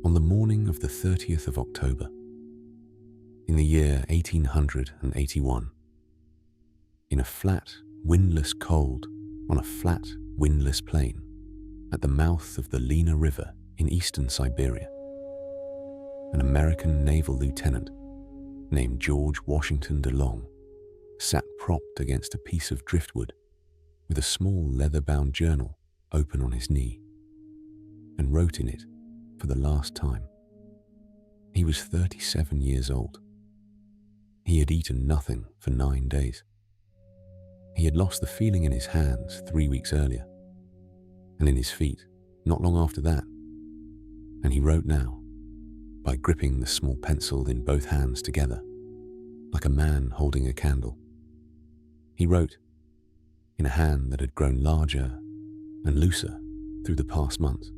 on the morning of the 30th of October, in the year 1881, in a flat, windless cold on a flat, windless plain at the mouth of the Lena River in eastern Siberia, an American naval lieutenant named George Washington DeLong sat propped against a piece of driftwood with a small leather-bound journal open on his knee, and wrote in it for the last time. He was 37 years old. He had eaten nothing for 9 days. He had lost the feeling in his hands 3 weeks earlier, and in his feet not long after that, and he wrote now by gripping the small pencil in both hands together, like a man holding a candle. He wrote, in a hand that had grown larger and looser through the past months,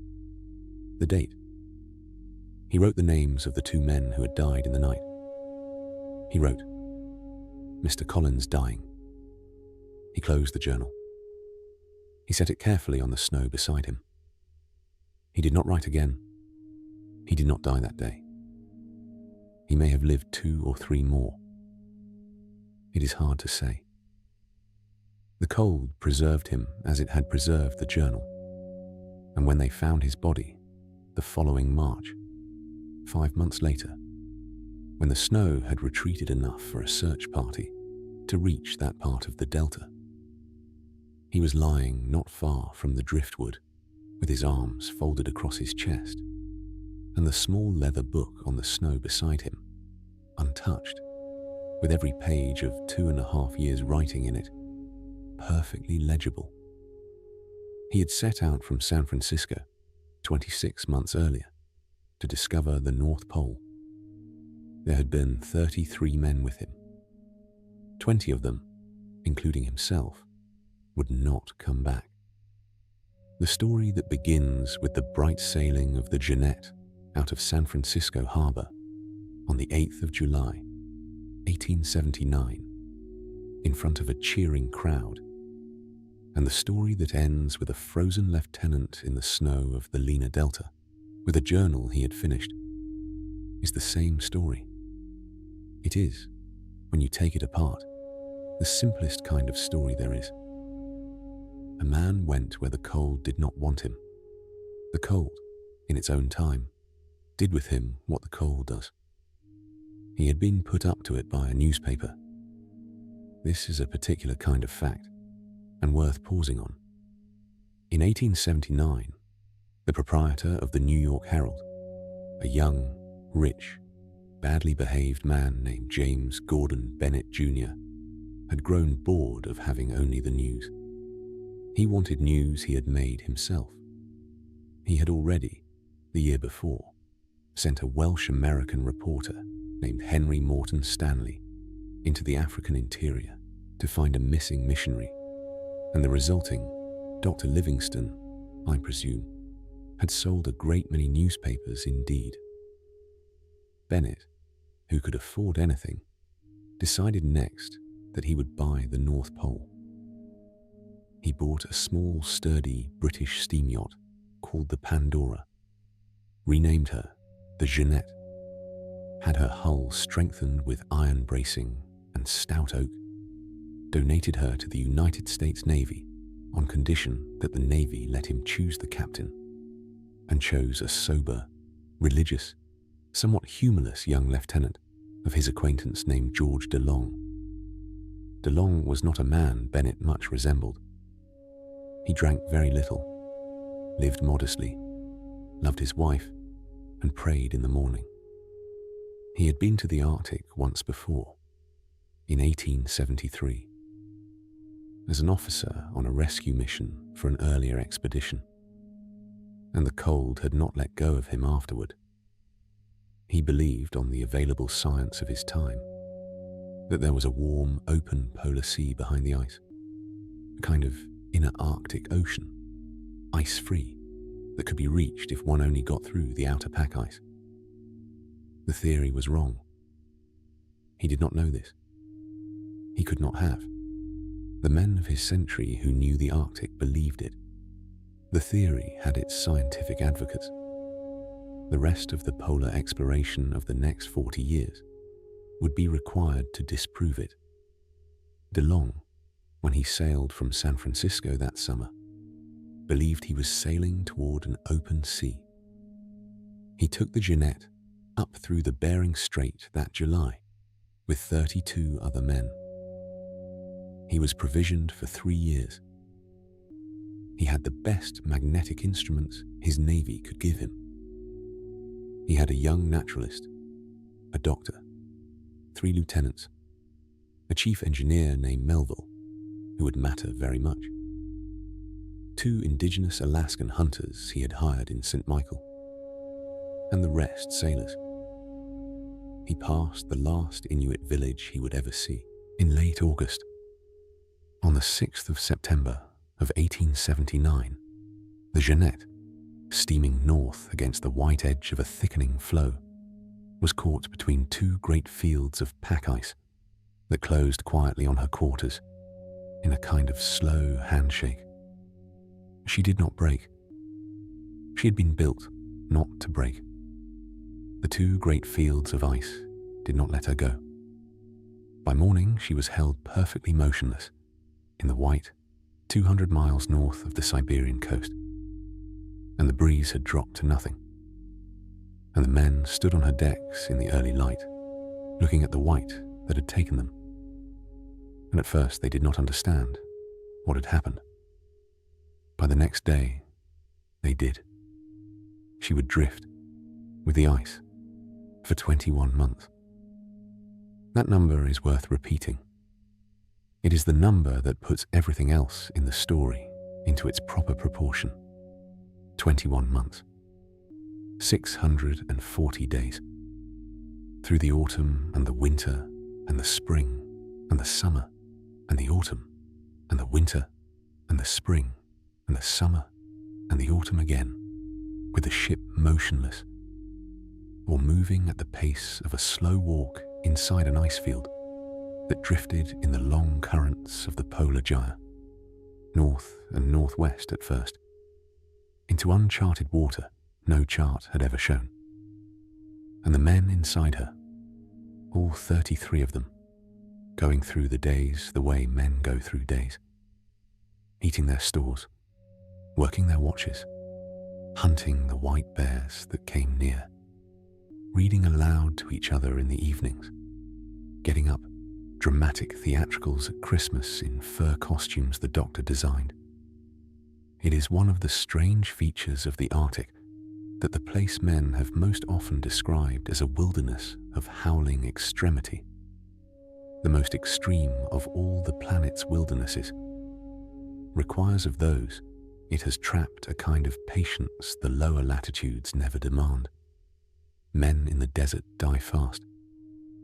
the date. He wrote the names of the 2 men who had died in the night. He wrote, Mr. Collins dying. He closed the journal. He set it carefully on the snow beside him. He did not write again. He did not die that day. He may have lived 2 or 3 more. It is hard to say. The cold preserved him as it had preserved the journal, and when they found his body the following March, 5 months later, when the snow had retreated enough for a search party to reach that part of the delta, he was lying not far from the driftwood with his arms folded across his chest and the small leather book on the snow beside him, untouched, with every page of 2.5 years' writing in it perfectly legible. He had set out from San Francisco 26 months earlier to discover the North Pole. There had been 33 men with him. 20 of them, including himself, would not come back. The story that begins with the bright sailing of the Jeannette out of San Francisco Harbor on the 8th of July, 1879, in front of a cheering crowd, and the story that ends with a frozen lieutenant in the snow of the Lena Delta with a journal he had finished, is the same story. It is, when you take it apart, the simplest kind of story there is. A man went where the cold did not want him. The cold, in its own time, did with him what the cold does. He had been put up to it by a newspaper. This is a particular kind of fact, and worth pausing on. In 1879, the proprietor of the New York Herald, a young, rich, badly behaved man named James Gordon Bennett Jr., had grown bored of having only the news. He wanted news he had made himself. He had already, the year before, sent a Welsh-American reporter named Henry Morton Stanley into the African interior to find a missing missionary, and the resulting Dr. Livingston, I presume, had sold a great many newspapers indeed. Bennett, who could afford anything, decided next that he would buy the North Pole. He bought a small, sturdy British steam yacht called the Pandora, renamed her the Jeannette, had her hull strengthened with iron bracing and stout oak, donated her to the United States Navy on condition that the Navy let him choose the captain, and chose a sober, religious, somewhat humorless young lieutenant of his acquaintance named George DeLong. DeLong was not a man Bennett much resembled. He drank very little, lived modestly, loved his wife, and prayed in the morning. He had been to the Arctic once before, in 1873, as an officer on a rescue mission for an earlier expedition, and the cold had not let go of him afterward. He believed on the available science of his time that there was a warm, open polar sea behind the ice, a kind of inner Arctic ocean, ice-free, that could be reached if one only got through the outer pack ice. The theory was wrong. He did not know this. He could not have. The men of his century who knew the Arctic believed it. The theory had its scientific advocates. The rest of the polar exploration of the next 40 years would be required to disprove it. De Long, when he sailed from San Francisco that summer, believed he was sailing toward an open sea. He took the Jeannette up through the Bering Strait that July with 32 other men. He was provisioned for 3 years. He had the best magnetic instruments his navy could give him. He had a young naturalist, a doctor, 3 lieutenants, a chief engineer named Melville, who would matter very much, 2 indigenous Alaskan hunters he had hired in St. Michael, and the rest sailors. He passed the last Inuit village he would ever see in late August. On the 6th of September of 1879, the Jeannette, steaming north against the white edge of a thickening floe, was caught between 2 great fields of pack ice that closed quietly on her quarters in a kind of slow handshake. She did not break. She had been built not to break. The 2 great fields of ice did not let her go. By morning, she was held perfectly motionless in the white 200 miles north of the Siberian coast, and the breeze had dropped to nothing. And the men stood on her decks in the early light, looking at the white that had taken them. And at first they did not understand what had happened. By the next day, they did. She would drift with the ice for 21 months. That number is worth repeating. It is the number that puts everything else in the story into its proper proportion. 21 months. 640 days. Through the autumn and the winter and the spring and the summer and the autumn and the winter and the spring and the summer and the autumn again, with the ship motionless or moving at the pace of a slow walk inside an ice field that drifted in the long currents of the polar gyre, north and northwest at first, into uncharted water no chart had ever shown. And the men inside her, all 33 of them, going through the days the way men go through days, eating their stores, working their watches, hunting the white bears that came near, reading aloud to each other in the evenings, getting up dramatic theatricals at Christmas in fur costumes the doctor designed. It is one of the strange features of the Arctic that the place men have most often described as a wilderness of howling extremity, the most extreme of all the planet's wildernesses, requires of those it has trapped a kind of patience the lower latitudes never demand. Men in the desert die fast.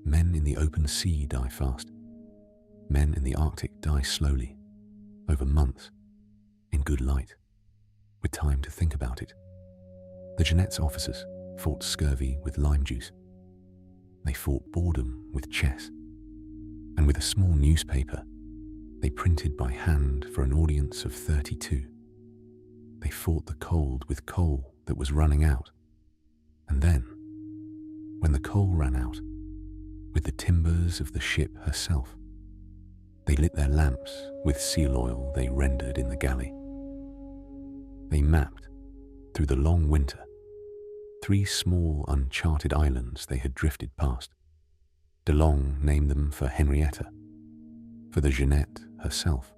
Men in the open sea die fast. Men in the Arctic die slowly, over months, in good light, with time to think about it. The Jeannette's officers fought scurvy with lime juice. They fought boredom with chess. And with a small newspaper, they printed by hand for an audience of 32. They fought the cold with coal that was running out. And then, when the coal ran out, with the timbers of the ship herself, they lit their lamps with seal oil they rendered in the galley. They mapped, through the long winter, 3 small uncharted islands they had drifted past. De Long named them for Henrietta, for the Jeannette herself,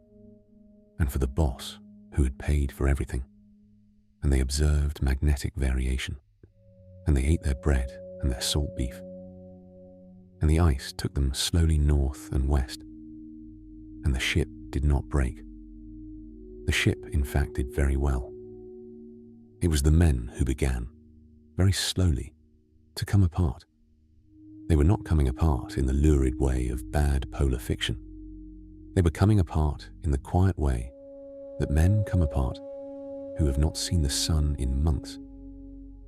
and for the boss who had paid for everything. And they observed magnetic variation, and they ate their bread and their salt beef. And the ice took them slowly north and west, and the ship did not break. The ship, in fact, did very well. It was the men who began, very slowly, to come apart. They were not coming apart in the lurid way of bad polar fiction. They were coming apart in the quiet way that men come apart who have not seen the sun in months,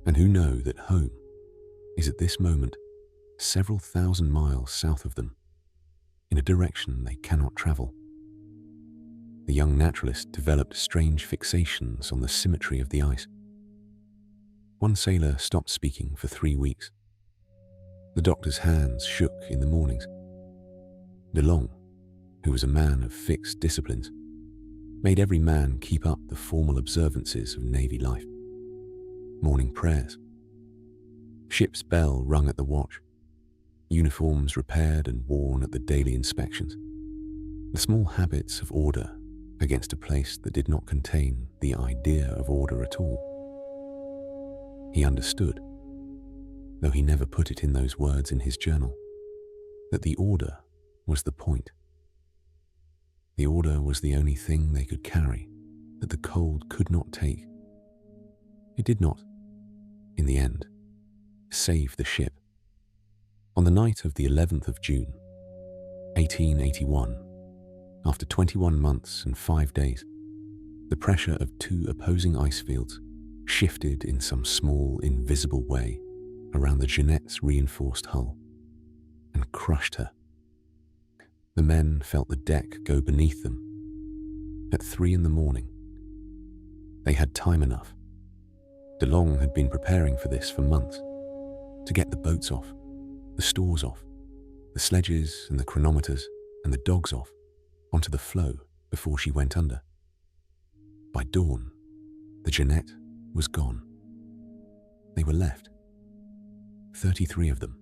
and who know that home is at this moment several thousand miles south of them, in a direction they cannot travel. The young naturalist developed strange fixations on the symmetry of the ice. One sailor stopped speaking for 3 weeks. The doctor's hands shook in the mornings. DeLong, who was a man of fixed disciplines, made every man keep up the formal observances of Navy life. Morning prayers. Ship's bell rung at the watch. Uniforms repaired and worn at the daily inspections. The small habits of order against a place that did not contain the idea of order at all. He understood, though he never put it in those words in his journal, that the order was the point. The order was the only thing they could carry that the cold could not take. It did not, in the end, save the ship. On the night of the 11th of June, 1881, after 21 months and 5 days, the pressure of 2 opposing ice fields shifted in some small, invisible way around the Jeannette's reinforced hull and crushed her. The men felt the deck go beneath them. At 3 in the morning, they had time enough. DeLong had been preparing for this for months, to get the boats off, the stores off, the sledges and the chronometers and the dogs off, onto the floe before she went under. By dawn, the Jeannette was gone. They were left, 33 of them,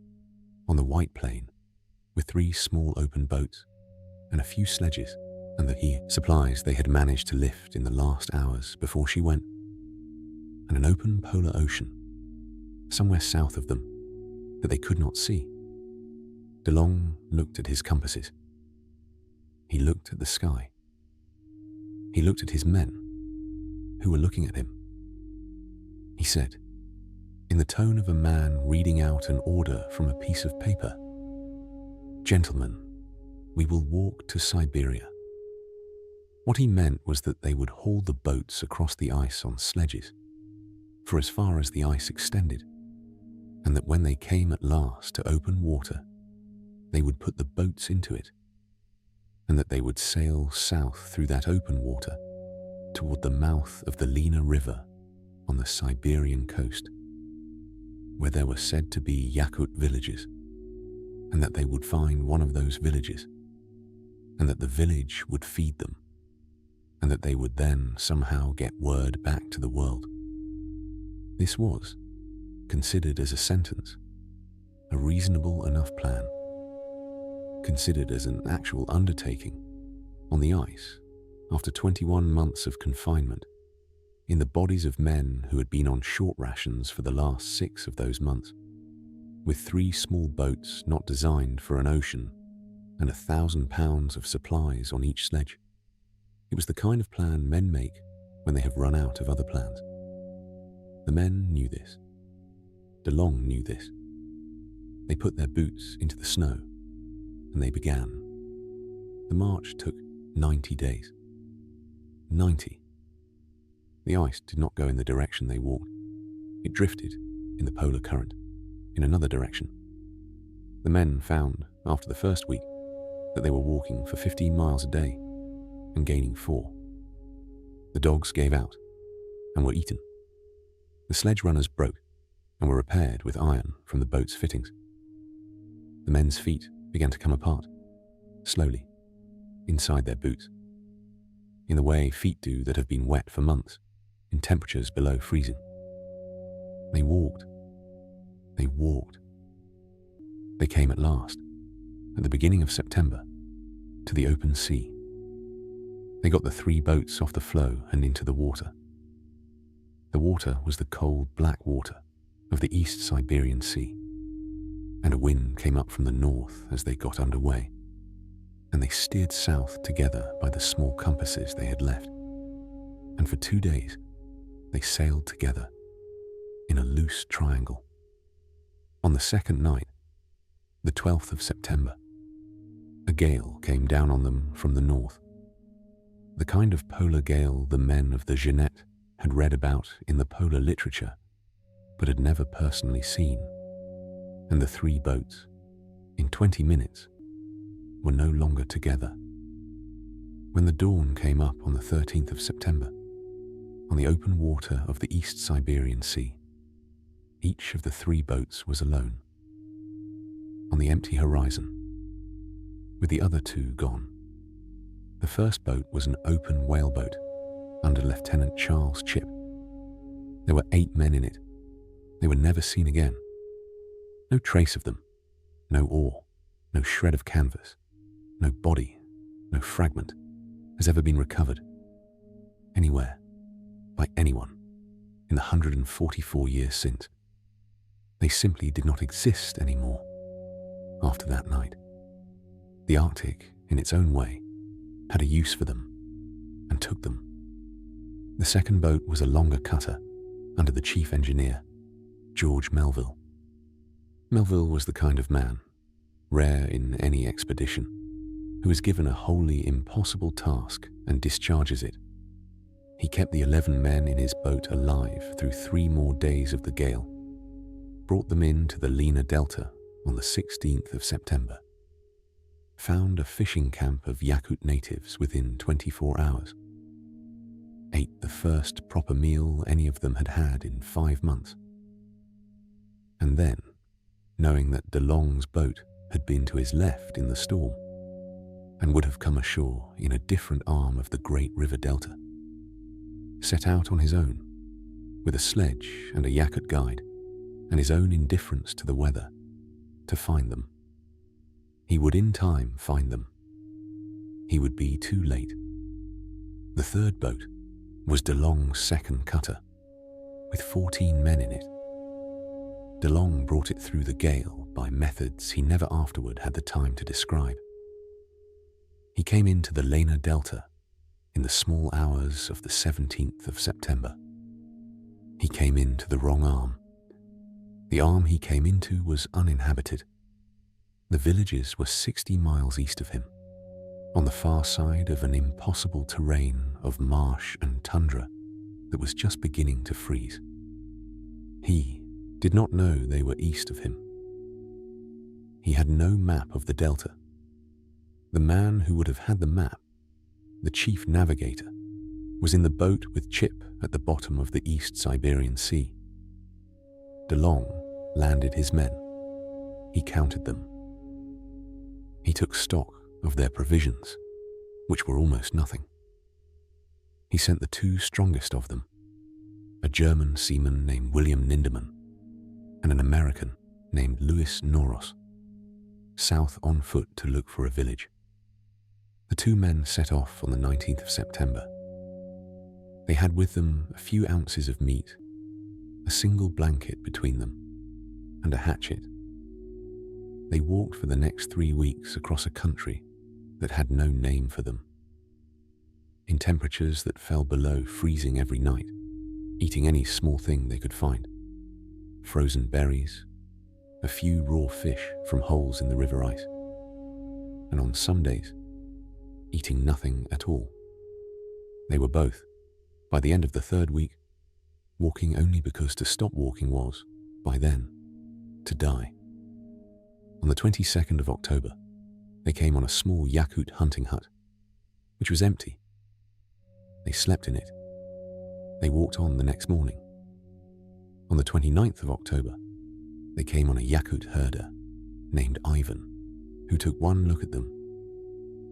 on the white plain, with 3 small open boats and a few sledges and the supplies they had managed to lift in the last hours before she went, and an open polar ocean, somewhere south of them, that they could not see. DeLong looked at his compasses. He looked at the sky. He looked at his men, who were looking at him. He said, in the tone of a man reading out an order from a piece of paper, "Gentlemen, we will walk to Siberia." What he meant was that they would haul the boats across the ice on sledges, for as far as the ice extended, and that when they came at last to open water, they would put the boats into it, and that they would sail south through that open water toward the mouth of the Lena River on the Siberian coast, where there were said to be Yakut villages, and that they would find one of those villages, and that the village would feed them, and that they would then somehow get word back to the world. This was, considered as a sentence, a reasonable enough plan, considered as an actual undertaking on the ice after 21 months of confinement, in the bodies of men who had been on short rations for the last 6 of those months, with 3 small boats not designed for an ocean and 1,000 pounds of supplies on each sledge. It was the kind of plan men make when they have run out of other plans. The men knew this. DeLong knew this. They put their boots into the snow, and they began. The march took 90 days. 90. The ice did not go in the direction they walked. It drifted, in the polar current, in another direction. The men found, after the first week, that they were walking for 15 miles a day and gaining 4. The dogs gave out and were eaten. The sledge runners broke and were repaired with iron from the boat's fittings. The men's feet began to come apart, slowly, inside their boots, in the way feet do that have been wet for months, in temperatures below freezing. They walked. They walked. They came at last, at the beginning of September, to the open sea. They got the 3 boats off the floe and into the water. The water was the cold, black water of the East Siberian Sea, and a wind came up from the north as they got under way, and they steered south together by the small compasses they had left, and for 2 days they sailed together in a loose triangle. On the second night, the 12th of September, a gale came down on them from the north, the kind of polar gale the men of the Jeannette had read about in the polar literature, but had never personally seen, and the 3 boats, in 20 minutes, were no longer together. When the dawn came up on the 13th of September, on the open water of the East Siberian Sea, Each of the 3 boats was alone, on the empty horizon, with the other 2 gone. The first boat was an open whaleboat under Lieutenant Charles Chipp. There were 8 men in it. They were never seen again. No trace of them, no oar, no shred of canvas, no body, no fragment has ever been recovered anywhere by anyone in the 144 years since. They simply did not exist anymore after that night. The Arctic, in its own way, had a use for them and took them. The second boat was a longer cutter under the chief engineer, George Melville. Melville was the kind of man, rare in any expedition, who is given a wholly impossible task and discharges it. He kept the 11 men in his boat alive through 3 more days of the gale, brought them into the Lena Delta on the 16th of September, found a fishing camp of Yakut natives within 24 hours, ate the first proper meal any of them had had in 5 months, and then, knowing that De Long's boat had been to his left in the storm and would have come ashore in a different arm of the great river delta, set out on his own with a sledge and a Yakut guide and his own indifference to the weather to find them. He would in time find them. He would be too late. The third boat was De Long's second cutter, with 14 men in it. De Long brought it through the gale by methods he never afterward had the time to describe. He came into the Lena Delta in the small hours of the 17th of September. He came into the wrong arm. The arm he came into was uninhabited. The villages were 60 miles east of him, on the far side of an impossible terrain of marsh and tundra that was just beginning to freeze. He did not know they were east of him. He had no map of the delta. The man who would have had the map, the chief navigator, was in the boat with Chipp at the bottom of the East Siberian Sea. De Long landed his men. He counted them. He took stock of their provisions, which were almost nothing. He sent the 2 strongest of them, a German seaman named William Ninderman and an American named Louis Noros, south on foot to look for a village. The 2 men set off on the 19th of September. They had with them a few ounces of meat, a single blanket between them, and a hatchet. They walked for the next 3 weeks across a country that had no name for them, in temperatures that fell below freezing every night, eating any small thing they could find. Frozen berries, a few raw fish from holes in the river ice, and on some days, eating nothing at all. They were both, by the end of the 3rd week, walking only because to stop walking was, by then, to die. On the 22nd of October, they came on a small Yakut hunting hut, which was empty. They slept in it. They walked on the next morning. On the 29th of October, they came on a Yakut herder named Ivan, who took one look at them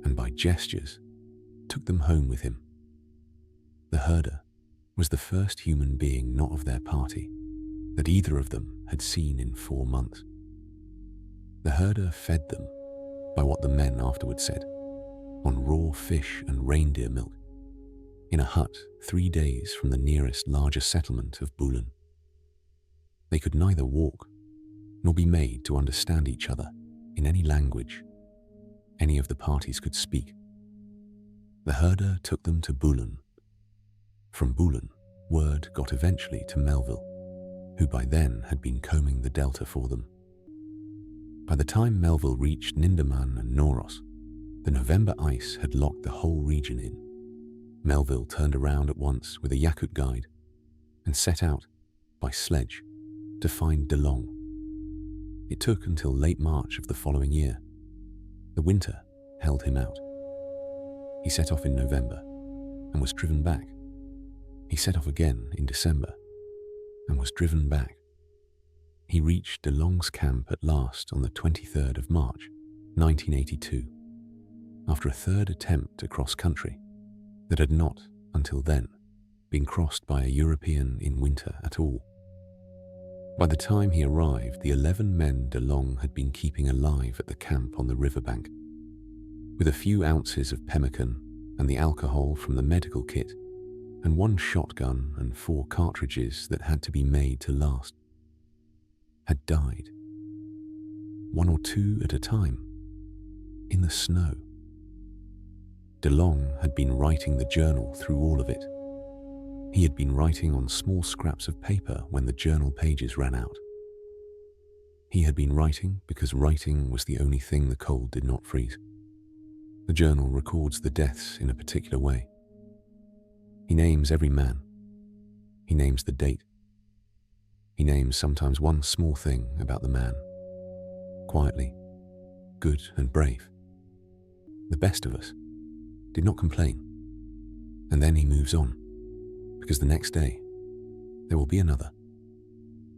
and by gestures took them home with him. The herder was the first human being not of their party that either of them had seen in 4 months. The herder fed them, by what the men afterward said, on raw fish and reindeer milk, in a hut 3 days from the nearest larger settlement of Bulan. They could neither walk nor be made to understand each other in any language any of the parties could speak. The herder took them to Bulan. From Bulan, word got eventually to Melville, who by then had been combing the delta for them. By the time Melville reached Ninderman and Noros, the November ice had locked the whole region in. Melville turned around at once with a Yakut guide and set out, by sledge, to find De Long. It took until late March of the following year. The winter held him out. He set off in November and was driven back. He set off again in December and was driven back. He reached DeLong's camp at last on the 23rd of March, 1982, after a third attempt to cross country that had not, until then, been crossed by a European in winter at all. By the time he arrived, the 11 men DeLong had been keeping alive at the camp on the riverbank, with a few ounces of pemmican and the alcohol from the medical kit, and 1 shotgun and 4 cartridges that had to be made to last, had died, 1 or 2 at a time, in the snow. DeLong had been writing the journal through all of it. He had been writing on small scraps of paper when the journal pages ran out. He had been writing because writing was the only thing the cold did not freeze. The journal records the deaths in a particular way. He names every man. He names the date. He names sometimes one small thing about the man. Quietly, good and brave. The best of us did not complain. And then he moves on, because the next day there will be another.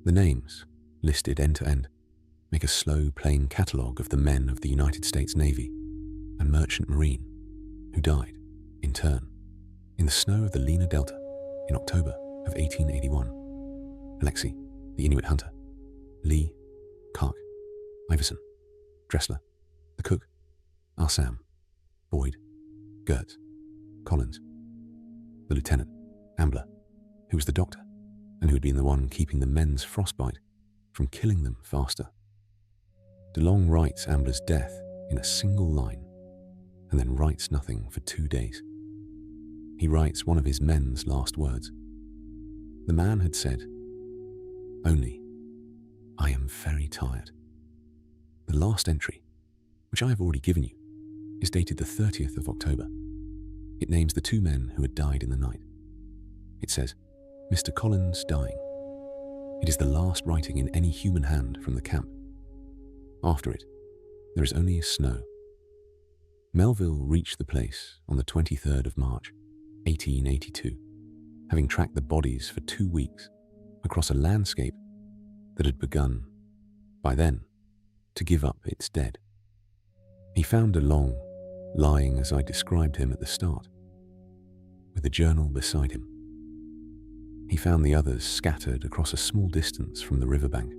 The names, listed end to end, make a slow, plain catalogue of the men of the United States Navy and Merchant Marine who died, in turn, in the snow of the Lena Delta in October of 1881. Alexei, the Inuit hunter, Lee, Kark, Iverson, Dressler, the cook, Arsam, Boyd, Gertz, Collins, the lieutenant, Ambler, who was the doctor and who had been the one keeping the men's frostbite from killing them faster. DeLong writes Ambler's death in a single line and then writes nothing for 2 days. He writes one of his men's last words. The man had said, "Only, I am very tired." The last entry, which I have already given you, is dated the 30th of October. It names the 2 men who had died in the night. It says, "Mr. Collins dying." It is the last writing in any human hand from the camp. After it, there is only snow. Melville reached the place on the 23rd of March, 1882, having tracked the bodies for 2 weeks across a landscape that had begun, by then, to give up its dead. He found DeLong lying as I described him at the start, with the journal beside him. He found the others scattered across a small distance from the riverbank,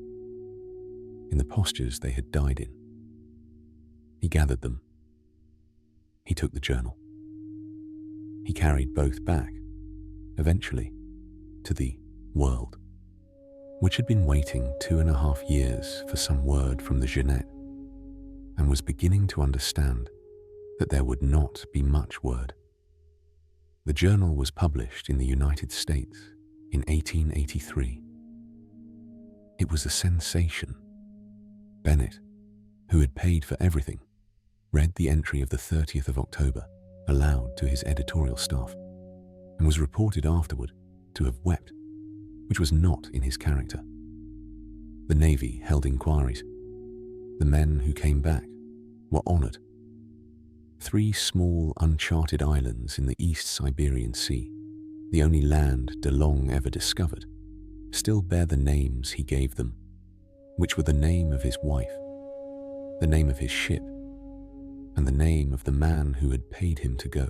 in the postures they had died in. He gathered them. He took the journal. He carried both back, eventually, to the world, which had been waiting 2.5 years for some word from the Jeannette, and was beginning to understand that there would not be much word. The journal was published in the United States in 1883. It was a sensation. Bennett, who had paid for everything, read the entry of the 30th of October aloud to his editorial staff, and was reported afterward to have wept, which was not in his character. The Navy held inquiries. The men who came back were honoured. 3 small, uncharted islands in the East Siberian Sea, the only land DeLong ever discovered, still bear the names he gave them, which were the name of his wife, the name of his ship, and the name of the man who had paid him to go.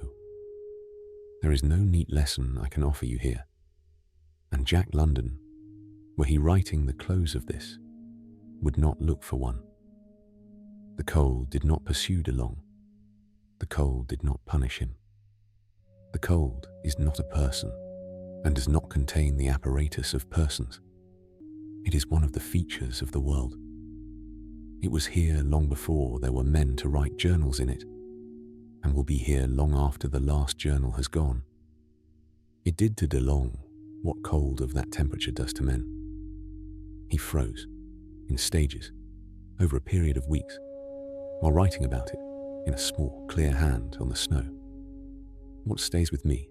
There is no neat lesson I can offer you here, and Jack London, were he writing the close of this, would not look for one. The cold did not pursue DeLong. The cold did not punish him. The cold is not a person and does not contain the apparatus of persons. It is one of the features of the world. It was here long before there were men to write journals in it, and will be here long after the last journal has gone. It did to DeLong what cold of that temperature does to men. He froze, in stages, over a period of weeks, while writing about it in a small, clear hand on the snow. What stays with me,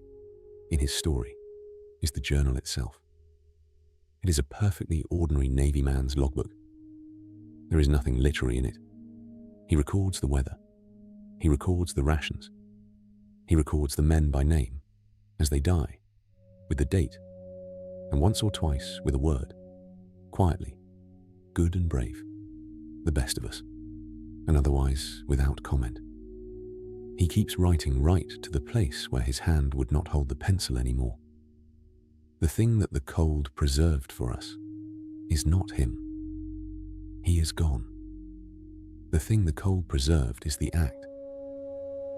in his story, is the journal itself. It is a perfectly ordinary Navy man's logbook. There is nothing literary in it. He records the weather. He records the rations. He records the men by name, as they die, with the date, and once or twice with a word, quietly, good and brave, the best of us, and otherwise without comment. He keeps writing right to the place where his hand would not hold the pencil anymore. The thing that the cold preserved for us is not him. He is gone. The thing the cold preserved is the act,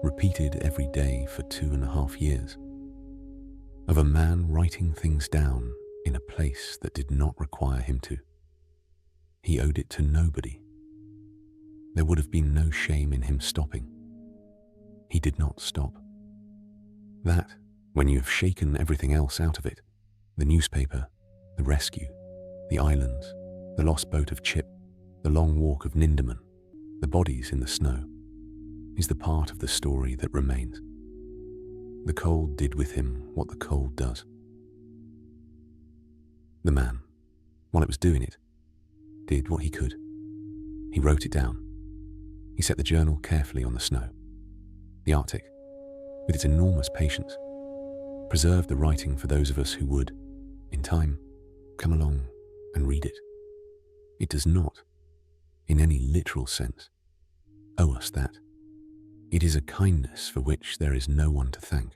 repeated every day for 2.5 years, of a man writing things down in a place that did not require him to. He owed it to nobody. There would have been no shame in him stopping. He did not stop. That, when you have shaken everything else out of it, the newspaper, the rescue, the islands, the lost boat of Chip, the long walk of Ninderman, the bodies in the snow, is the part of the story that remains. The cold did with him what the cold does. The man, while it was doing it, did what he could. He wrote it down. He set the journal carefully on the snow. The Arctic, with its enormous patience, preserved the writing for those of us who would, in time, come along and read it. It does not, in any literal sense, owe us that. It is a kindness for which there is no one to thank.